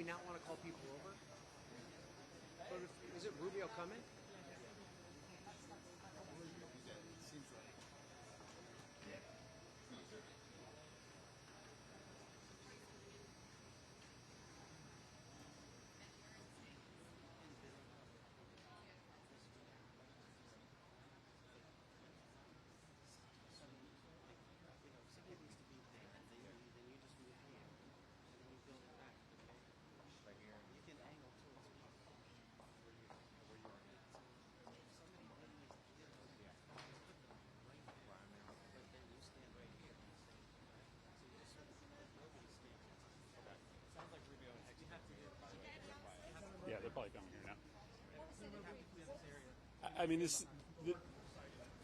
not want to call people over? But is it Rubio coming? Seems like. Somebody needs to be there, and then you just move here, and then you build it back. Right here. You can angle towards people. Where you are now. Somebody needs to get over here. Put them right there. Where I'm now. But then you stand right here. So you just sort of let nobody stand. Okay. Sounds like Rubio and Hicks have to be quiet. Yeah, they're probably coming here now. You have to clear this area. I mean, this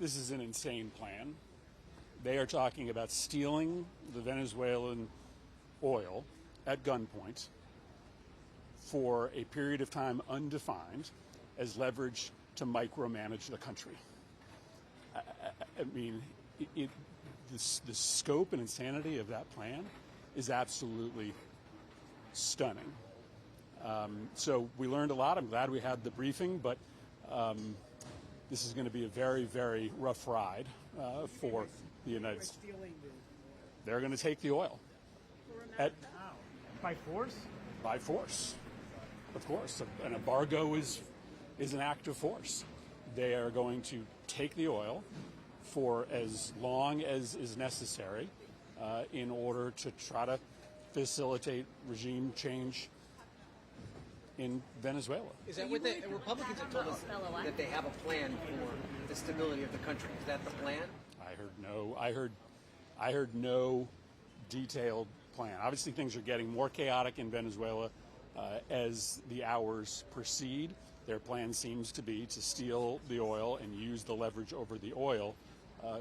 is an insane plan. They are talking about stealing the Venezuelan oil at gunpoint for a period of time undefined as leverage to micromanage the country. I mean, the scope and insanity of that plan is absolutely stunning. So we learned a lot. I'm glad we had the briefing, but this is going to be a very, very rough ride for the United States. They're going to take the oil. By force? By force, of course. An embargo is an act of force. They are going to take the oil for as long as is necessary in order to try to facilitate regime change in Venezuela. Is that what the Republicans have told us, that they have a plan for the stability of the country? Is that the plan? I heard no detailed plan. Obviously, things are getting more chaotic in Venezuela as the hours proceed. Their plan seems to be to steal the oil and use the leverage over the oil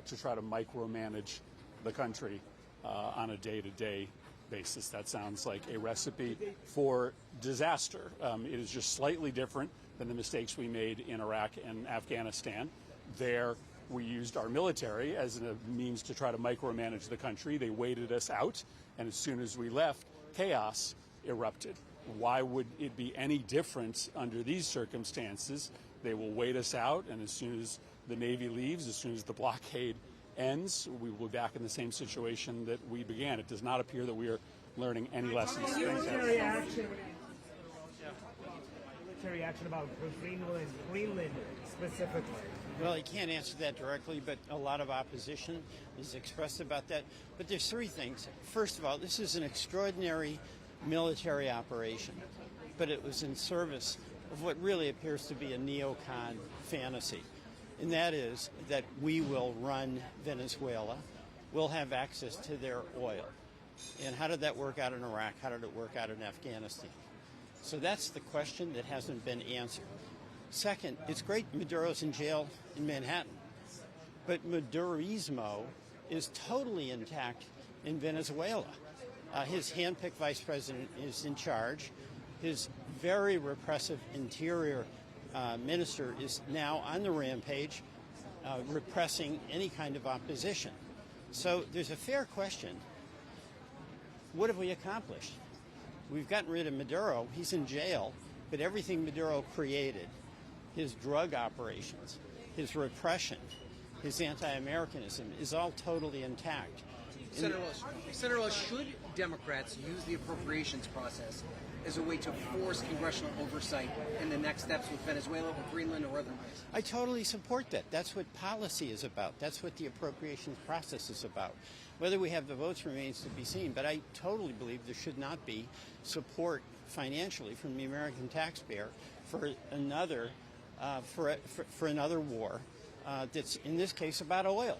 to try to micromanage the country on a day-to-day basis. That sounds like a recipe for disaster. It is just slightly different than the mistakes we made in Iraq and Afghanistan. There, we used our military as a means to try to micromanage the country. They waited us out, and as soon as we left, chaos erupted. Why would it be any different under these circumstances? They will wait us out, and as soon as the Navy leaves, as soon as the blockade ends, we will be back in the same situation that we began. It does not appear that we are learning any lessons. Military action about Greenland specifically. Well, I can't answer that directly, but a lot of opposition is expressed about that. But there's three things. First of all, this is an extraordinary military operation, but it was in service of what really appears to be a neocon fantasy. And that is that we will run Venezuela, we'll have access to their oil. And how did that work out in Iraq? How did it work out in Afghanistan? So that's the question that hasn't been answered. Second, it's great Maduro's in jail in Manhattan, but Madurismo is totally intact in Venezuela. His handpicked vice president is in charge. His very repressive interior minister is now on the rampage, repressing any kind of opposition. So there's a fair question. What have we accomplished? We've gotten rid of Maduro. He's in jail, but everything Maduro created, his drug operations, his repression, his anti-Americanism, is all totally intact. Senator Wells, should Democrats use the appropriations process as a way to force congressional oversight in the next steps with Venezuela or Greenland or otherwise? I totally support that. That's what policy is about. That's what the appropriations process is about. Whether we have the votes remains to be seen, but I totally believe there should not be support financially from the American taxpayer for another for another war that's in this case about oil.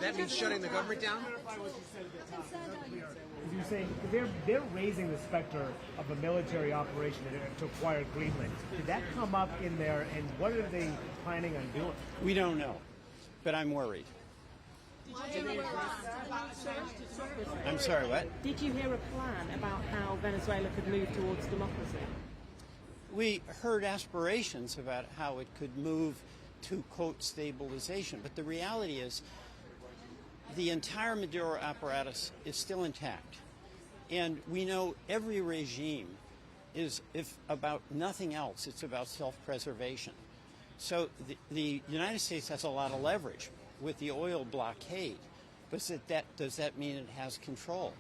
That means shutting the government down? You're saying they're raising the specter of a military operation to acquire Greenland. Did that come up in there, and what are they planning on doing? We don't know, but I'm worried. I'm sorry, what? Did you hear a plan about how Venezuela could move towards democracy? We heard aspirations about how it could move to, quote, stabilization. But the reality is the entire Maduro apparatus is still intact. And we know every regime is, if about nothing else, it's about self-preservation. So the United States has a lot of leverage with the oil blockade, but does that mean it has control?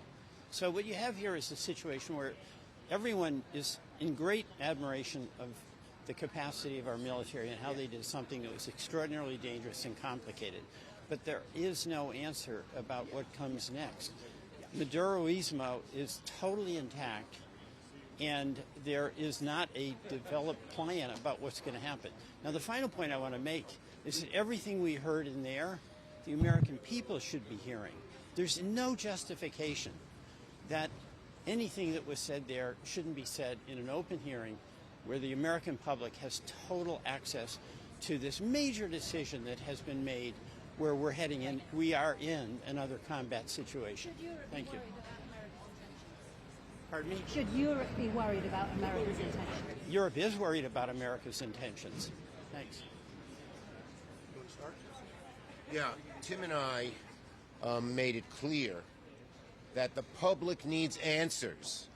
So what you have here is a situation where everyone is in great admiration of the capacity of our military and how they did something that was extraordinarily dangerous and complicated. But there is no answer about what comes next. Maduroismo is totally intact, and there is not a developed plan about what's going to happen. Now, the final point I want to make is that everything we heard in there, the American people should be hearing. There's no justification that anything that was said there shouldn't be said in an open hearing where the American public has total access to this major decision that has been made, where we are in another combat situation. Thank you. Pardon me? Should Europe be worried about America's intentions? Europe is worried about America's intentions. Thanks. You want to start? Yeah, Tim and I made it clear that the public needs answers.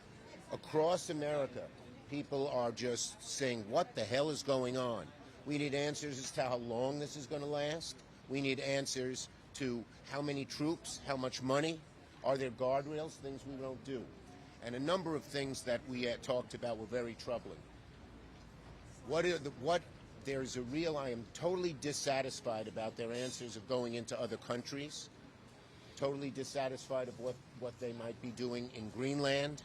Across America, people are just saying, what the hell is going on? We need answers as to how long this is going to last. We need answers to how many troops, how much money, are there guardrails, things we don't do. And a number of things that we talked about were very troubling. I am totally dissatisfied about their answers of going into other countries, totally dissatisfied of what they might be doing in Greenland,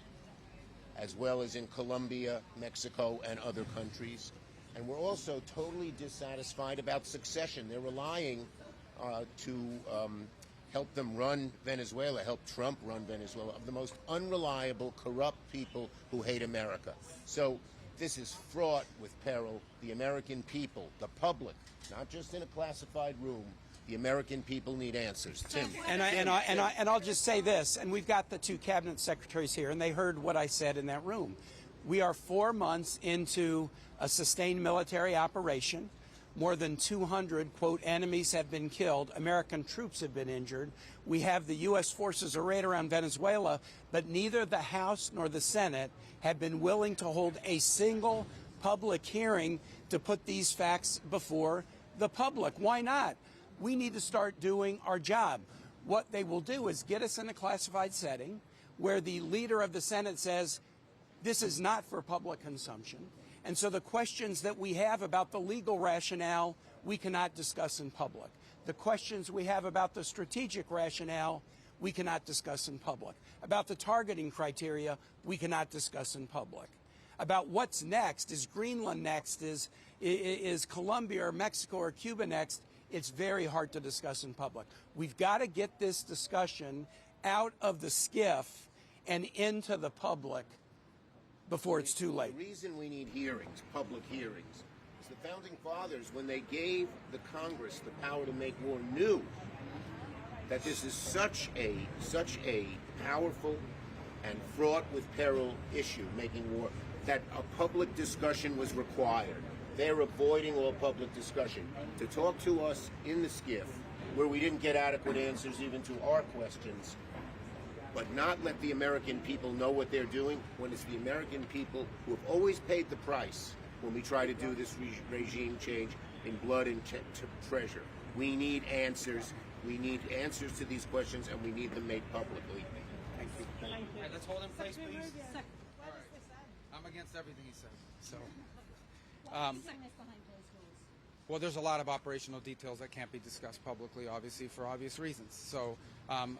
as well as in Colombia, Mexico, and other countries. And we're also totally dissatisfied about succession. They're relying to help them run Venezuela, help Trump run Venezuela, of the most unreliable, corrupt people who hate America. So this is fraught with peril. The American people, the public, not just in a classified room, the American people need answers. Tim. And I'll just say this, and we've got the two cabinet secretaries here, and they heard what I said in that room. We are 4 months into a sustained military operation. More than 200, quote, enemies have been killed. American troops have been injured. We have the U.S. forces arrayed around Venezuela, but neither the House nor the Senate have been willing to hold a single public hearing to put these facts before the public. Why not? We need to start doing our job. What they will do is get us in a classified setting where the leader of the Senate says, this is not for public consumption. And so the questions that we have about the legal rationale, we cannot discuss in public. The questions we have about the strategic rationale, we cannot discuss in public. About the targeting criteria, we cannot discuss in public. About what's next, is Greenland next, is Colombia or Mexico or Cuba next, it's very hard to discuss in public. We've got to get this discussion out of the skiff and into the public before it's too late. The reason we need hearings, public hearings, is the Founding Fathers, when they gave the Congress the power to make war, knew that this is such a powerful and fraught with peril issue, making war, that a public discussion was required. They're avoiding all public discussion. To talk to us in the skiff, where we didn't get adequate answers even to our questions, but not let the American people know what they're doing, when it's the American people who have always paid the price when we try to do this regime change in blood and treasure. We need answers. We need answers to these questions, and we need them made publicly. Thank you. All right, let's hold him place, please. All right. I'm against everything he said. So, well, there's a lot of operational details that can't be discussed publicly, obviously, for obvious reasons. So,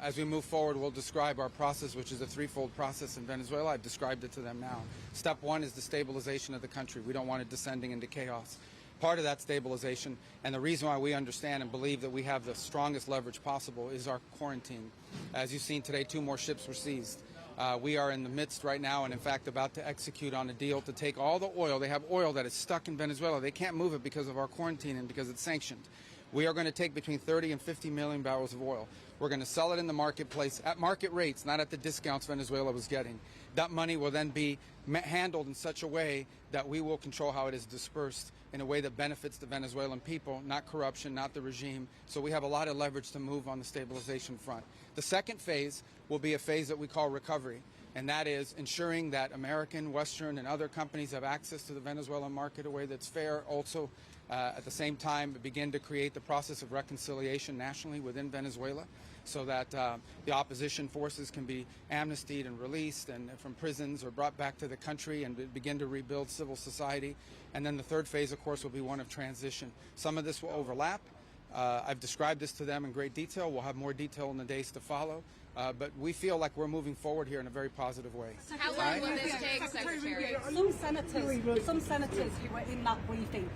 as we move forward, we'll describe our process, which is a threefold process in Venezuela. I've described it to them now. Step one is the stabilization of the country. We don't want it descending into chaos. Part of that stabilization, and the reason why we understand and believe that we have the strongest leverage possible, is our quarantine. As you've seen today, 2 more ships were seized. We are in the midst right now and, in fact, about to execute on a deal to take all the oil. They have oil that is stuck in Venezuela. They can't move it because of our quarantine and because it's sanctioned. We are going to take between 30 and 50 million barrels of oil. We're going to sell it in the marketplace at market rates, not at the discounts Venezuela was getting. That money will then be handled in such a way that we will control how it is dispersed in a way that benefits the Venezuelan people, not corruption, not the regime. So we have a lot of leverage to move on the stabilization front. The second phase will be a phase that we call recovery. and that is ensuring that American, Western, and other companies have access to the Venezuelan market in a way that's fair. Also, at the same time, begin to create the process of reconciliation nationally within Venezuela, so that the opposition forces can be amnestied and released and from prisons or brought back to the country and begin to rebuild civil society. And then the third phase, of course, will be one of transition. Some of this will overlap. I've described this to them in great detail. We'll have more detail in the days to follow. But we feel like we're moving forward here in a very positive way. How long will this take, Secretary? Some senators who were in that briefing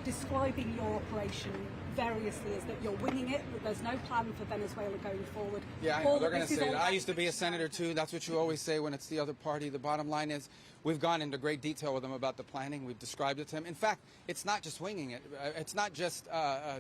describing your operation variously as that you're winging it, that there's no plan for Venezuela going forward. Yeah, I know. They're going to say that. I used to be a senator too. That's what you always say when it's the other party. The bottom line is we've gone into great detail with them about the planning. We've described it to them. In fact, it's not just winging it. It's not just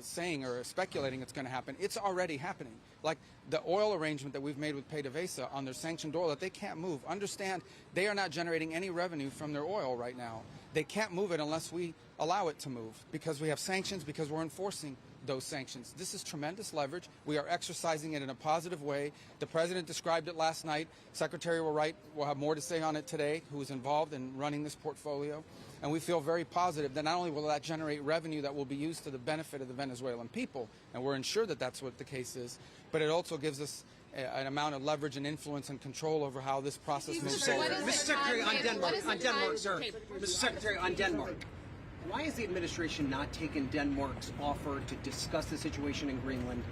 saying or speculating it's going to happen. It's already happening. Like the oil arrangement that we've made with PDVSA on their sanctioned oil that they can't move. Understand, they are not generating any revenue from their oil right now. They can't move it unless we allow it to move, because we have sanctions, because we're enforcing those sanctions. This is tremendous leverage. We are exercising it in a positive way. The president described it last night. Secretary will have more to say on it today, who is involved in running this portfolio. And we feel very positive that not only will that generate revenue that will be used to the benefit of the Venezuelan people, and we're ensured that that's what the case is, but it also gives us an amount of leverage and influence and control over how this process moves forward. Mr. Secretary, on Denmark, sir. Mr. Secretary, on Denmark. Why has the administration not taken Denmark's offer to discuss the situation in Greenland?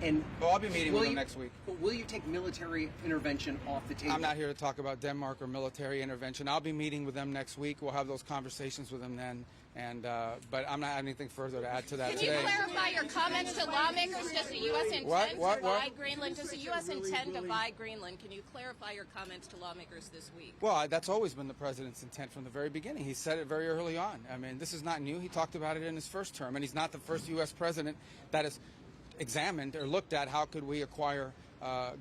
And well, I'll be meeting with them next week. But will you take military intervention off the table? I'm not here to talk about Denmark or military intervention. I'll be meeting with them next week. We'll have those conversations with them then. And but I'm not having anything further to add to that today. Can you clarify your comments to lawmakers? Does the U.S. intend to buy Greenland? Does the U.S. intend to buy Greenland? Can you clarify your comments to lawmakers this week? Well, that's always been the president's intent from the very beginning. He said it very early on. I mean, this is not new. He talked about it in his first term, and he's not the first U.S. president that has examined or looked at how could we acquire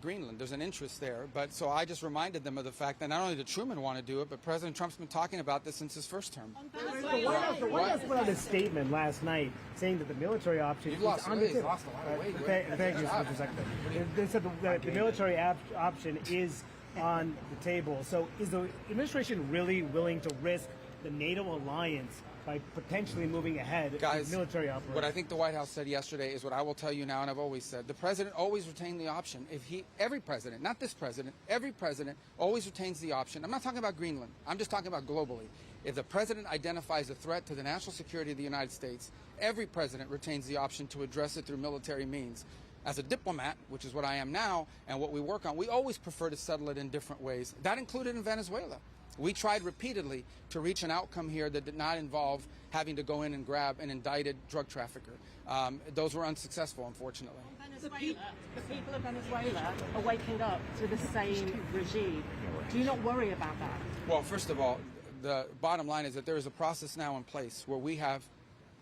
Greenland. There's an interest there. But so I just reminded them of the fact that not only did Truman want to do it, but President Trump's been talking about this since his first term. The White House put out a statement last night saying that the military option is on the table. Lost a lot of weight. Thank you, Mr. Secretary. They said that the military option is on the table. So is the administration really willing to risk the NATO alliance by potentially moving ahead with military operations? What I think the White House said yesterday is what I will tell you now, and I've always said. The president always retained the option. Every president, not this president, every president always retains the option. I'm not talking about Greenland. I'm just talking about globally. If the president identifies a threat to the national security of the United States, every president retains the option to address it through military means. As a diplomat, which is what I am now, and what we work on, we always prefer to settle it in different ways. That included in Venezuela. We tried repeatedly to reach an outcome here that did not involve having to go in and grab an indicted drug trafficker. Those were unsuccessful, unfortunately. The people of Venezuela are waking up to the same regime. Do you not worry about that? Well, first of all, the bottom line is that there is a process now in place where we have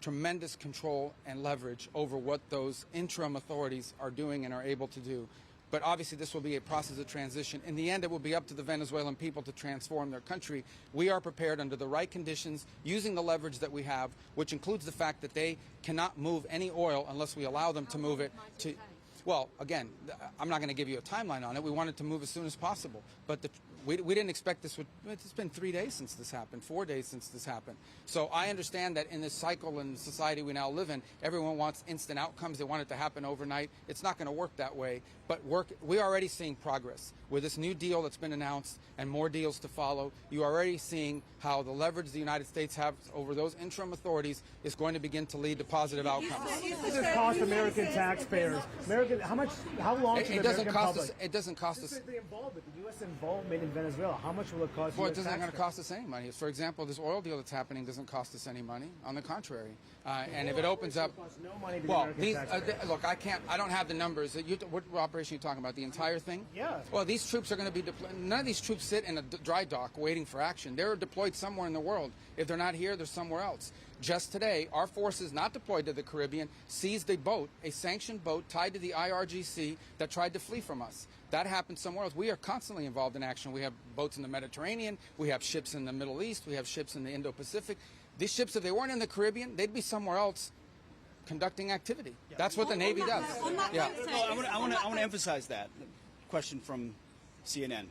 tremendous control and leverage over what those interim authorities are doing and are able to do. But obviously this will be a process of transition. In the end, it will be up to the Venezuelan people to transform their country. We are prepared under the right conditions, using the leverage that we have, which includes the fact that they cannot move any oil unless we allow them to move it to... Well, again, I'm not going to give you a timeline on it. We wanted to move as soon as possible. But we didn't expect this would... It's been 3 days since this happened, 4 days since this happened. So I understand that in this cycle and society we now live in, everyone wants instant outcomes. They want it to happen overnight. It's not going to work that way. But we're already seeing progress. With this new deal that's been announced and more deals to follow, you're already seeing how the leverage the United States has over those interim authorities is going to begin to lead to positive outcomes. Does this cost American taxpayers? How long to the American public? It doesn't cost us. The U.S. involvement in Venezuela, how much will it cost? Well, it isn't going to cost us any money. For example, this oil deal that's happening doesn't cost us any money. On the contrary, and if it opens up, no money to well, look, I don't have the numbers. What operation are you talking about? The entire thing? Yeah. Well, these troops are going to be deployed. None of these troops sit in a dry dock waiting for action. They're deployed somewhere in the world. If they're not here, they're somewhere else. Just today, our forces not deployed to the Caribbean seized a boat, a sanctioned boat tied to the IRGC that tried to flee from us. That happened somewhere else. We are constantly involved in action. We have boats in the Mediterranean. We have ships in the Middle East. We have ships in the Indo-Pacific. These ships, if they weren't in the Caribbean, they'd be somewhere else conducting activity. Yeah. That's what the Navy does. Yeah. No, I want to emphasize that. Question from CNN.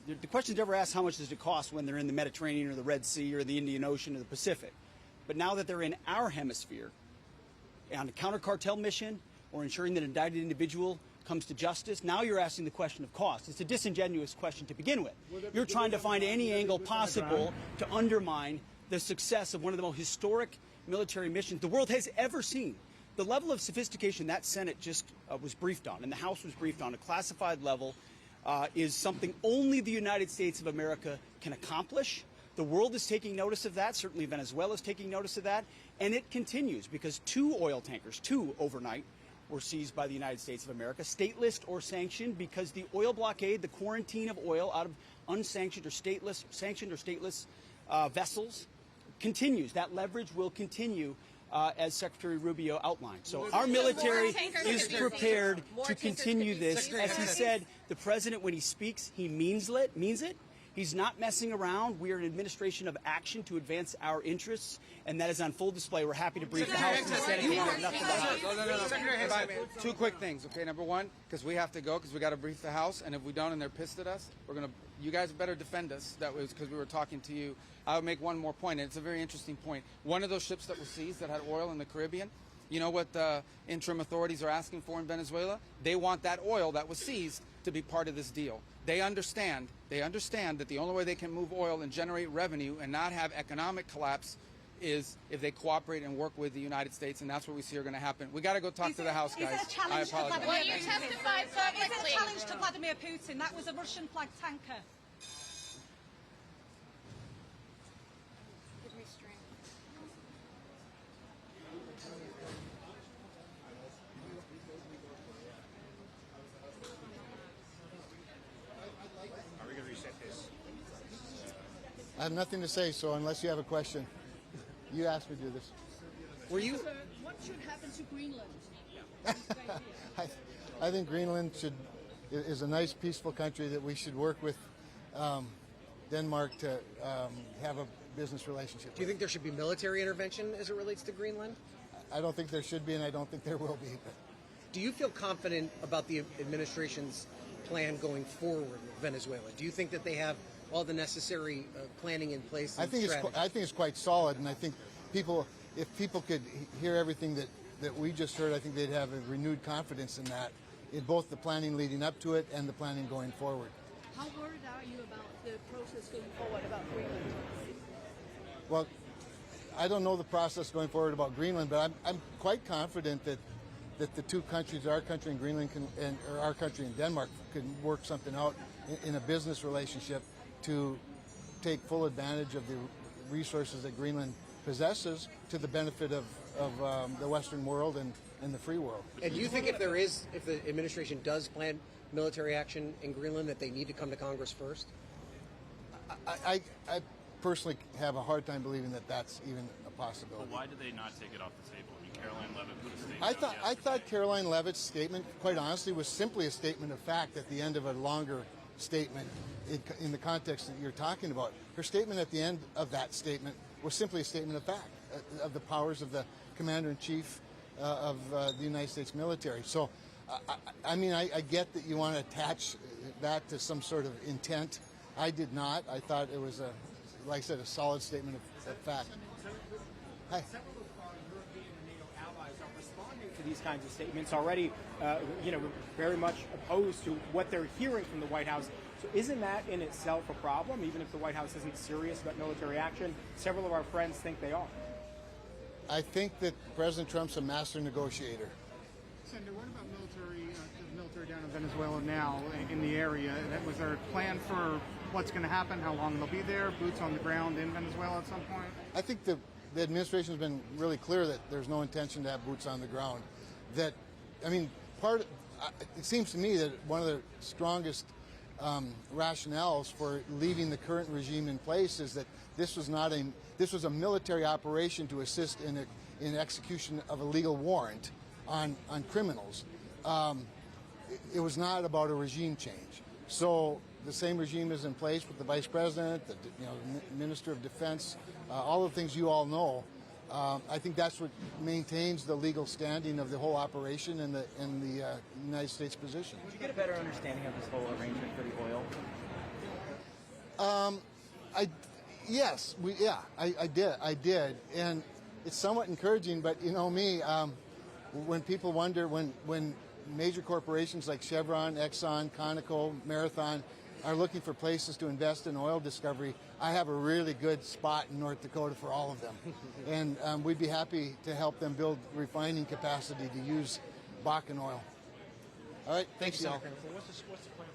the question's never asked how much does it cost when they're in the Mediterranean or the Red Sea or the Indian Ocean or the Pacific. But now that they're in our hemisphere, on a counter-cartel mission or ensuring that an indicted individual comes to justice, now you're asking the question of cost. It's a disingenuous question to begin with. You're trying to find any angle possible to undermine the success of one of the most historic military missions the world has ever seen. The level of sophistication that Senate just was briefed on and the House was briefed on, a classified level, is something only the United States of America can accomplish. The world is taking notice of that. Certainly Venezuela is taking notice of that. And it continues because 2 oil tankers, 2 overnight, were seized by the United States of America, stateless or sanctioned, because the oil blockade, the quarantine of oil out of unsanctioned or stateless, sanctioned or stateless vessels continues. That leverage will continue as Secretary Rubio outlined. So our military is prepared to continue this. As he said, the president, when he speaks, he means it. He's not messing around. We are an administration of action to advance our interests, and that is on full display. We're happy to brief the House and the Senate. We have nothing to hide. Two quick things, okay? Number one, because we have to go, because we got to brief the House, and if we don't and they're pissed at us, you guys better defend us. That was because we were talking to you. I would make one more point, and it's a very interesting point. One of those ships that was seized that had oil in the Caribbean, you know what the interim authorities are asking for in Venezuela? They want that oil that was seized to be part of this deal. They understand that the only way they can move oil and generate revenue and not have economic collapse is if they cooperate and work with the United States, and that's what we see are going to happen. We got to go talk to the House, guys. I apologize. Well, you testified publicly. Is it a challenge to Vladimir Putin? That was a Russian-flagged tanker. Give me strength. Are we going to reset this? I have nothing to say, so unless you have a question, you asked me to do this. Were you? What should happen to Greenland? I think Greenland is a nice, peaceful country that we should work with Denmark to have a business relationship. Do you think there should be military intervention as it relates to Greenland? I don't think there should be, and I don't think there will be. But do you feel confident about the administration's plan going forward with Venezuela? Do you think that they have all the necessary planning in place? I think it's quite solid, and I think if people could hear everything that we just heard, I think they'd have a renewed confidence in that, in both the planning leading up to it and the planning going forward. How worried are you about the process going forward about Greenland? Well, I don't know the process going forward about Greenland, but I'm quite confident that the two countries, our country and Greenland, or our country and Denmark, can work something out in a business relationship to take full advantage of the resources that Greenland possesses to the benefit of the Western world and the free world. And do you think if the administration does plan military action in Greenland, that they need to come to Congress first? I personally have a hard time believing that that's even a possibility. Well, why did they not take it off the table? I mean, Caroline Leavitt put a statement I thought Caroline Leavitt's statement, quite honestly, was simply a statement of fact at the end of a longer statement in the context that you're talking about. Her statement at the end of that statement was simply a statement of fact of the powers of the Commander-in-Chief of the United States military. So, I mean, I get that you want to attach that to some sort of intent. I did not. I thought it was, like I said, a solid statement of fact. Hi. Several of our European and NATO allies are responding to these kinds of statements already, very much opposed to what they're hearing from the White House. So isn't that in itself a problem, even if the White House isn't serious about military action? Several of our friends think they are. I think that President Trump's a master negotiator. Senator, what about the military down in Venezuela now in the area? Was there a plan for what's going to happen, how long they'll be there, boots on the ground in Venezuela at some point? I think the administration has been really clear that there's no intention to have boots on the ground. That, I mean, it seems to me that one of the strongest rationales for leaving the current regime in place is that this was a military operation to assist in execution of a legal warrant on criminals. It was not about a regime change. So the same regime is in place with the vice president, the minister of defense, all the things you all know. I think that's what maintains the legal standing of the whole operation and the United States position. Did you get a better understanding of this whole arrangement for the oil? I did, and it's somewhat encouraging. But you know me, when people wonder when major corporations like Chevron, Exxon, Conoco, Marathon are looking for places to invest in oil discovery, I have a really good spot in North Dakota for all of them, and we'd be happy to help them build refining capacity to use Bakken oil. All right, thanks, y'all. What's the plan